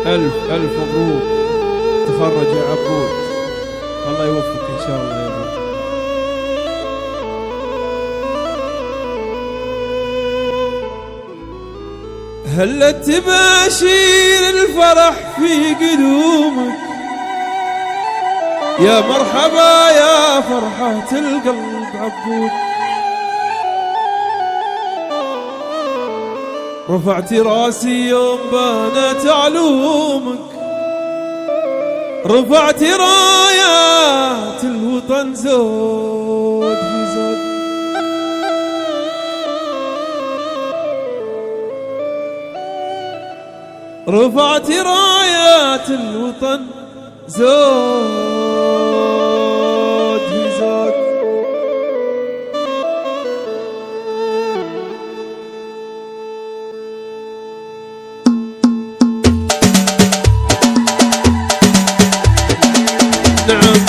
ألف ألف مبروك، تخرج يا عبود، الله يوفقك إن شاء الله يا ابو. هلت تباشير الفرح في قدومك، يا مرحبا يا فرحة القلب عبود. رفعت راسي يوم بانت علومك، رفعت رايات الوطن زود في زود. رفعت رايات الوطن زود في زود. نعم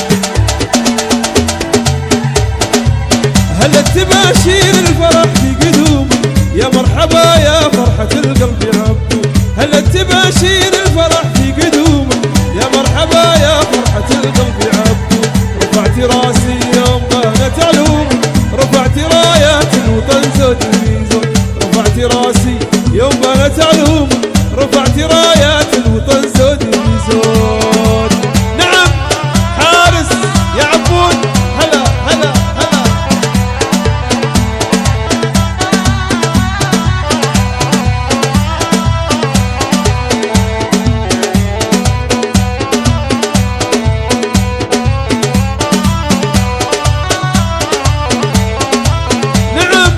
هلت تباشير الفرح في قدومك، يا مرحبا يا فرحة القلب يا عبود. هلت تباشير الفرح في قدومك، يا مرحبا يا فرحة القلب يا عبود. رفعت راسي يوم بانت علومك، رفعت رايات الوطن زود في زود. رفعت راسي يوم بانت علومك، رفعت رايات الوطن زود في زود. نعم حارس يا عبود، هلا هلا هلا. نعم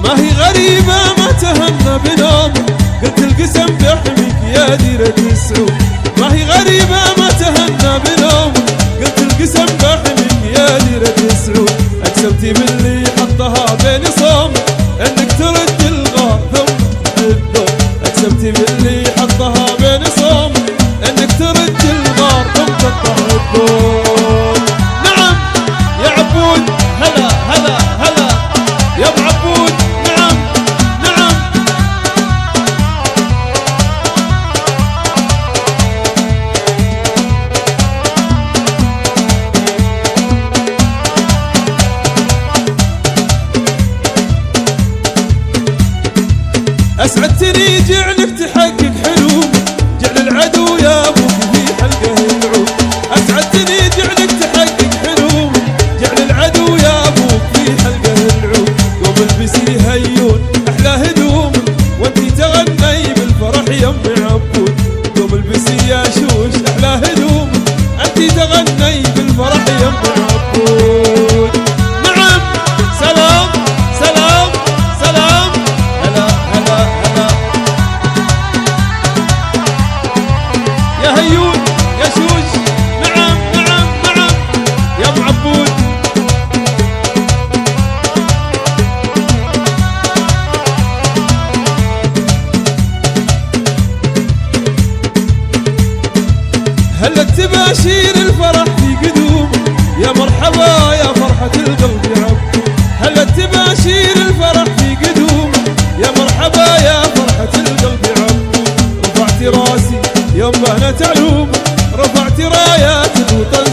ما هي غريبة ما تهنى بنومك، قلت القسم بيحميك يا ديرة السعود. ما هي غريبة ما تهنى بنومك، قلت القسم بيحميك يا ديرة السعود. أقسمتي باللي حطها بين صومك انك ترد الغار ثم الذوق. أقسمتي باللي حطها بين صومك انك ترد الغار ثم تطهر الذوق. نعم يا عبود، هلا هلا هلا يا ابو عبود. نعم نعم أسعدتني جعلك تحقق حلومك، جعل العدو يا ابوك في حلقه العود. أسعدتني جعلك تحقق حلومك، جعل العدو يا ابوك في حلقه العود. قوم البسي هيون احلى هدومك، وانتي تغني بالفرح يم عبود. قوم البسي يا شوش احلى هدومك، انتي تغني بالفرح يم عبود. نعم سلام سلام سلام، هلا هلا هلا يا هيون يا شوش. نعم نعم نعم يا ابو عبود. هلت تباشير الفرح في قدومك، يا مرحبا يا فرحة القلب يا عبود. هلت تباشير الفرح في قدومك، يا مرحبا يا فرحة القلب يا عبود. رفعت راسي يوم بانت علومك، رفعت رايات الوطن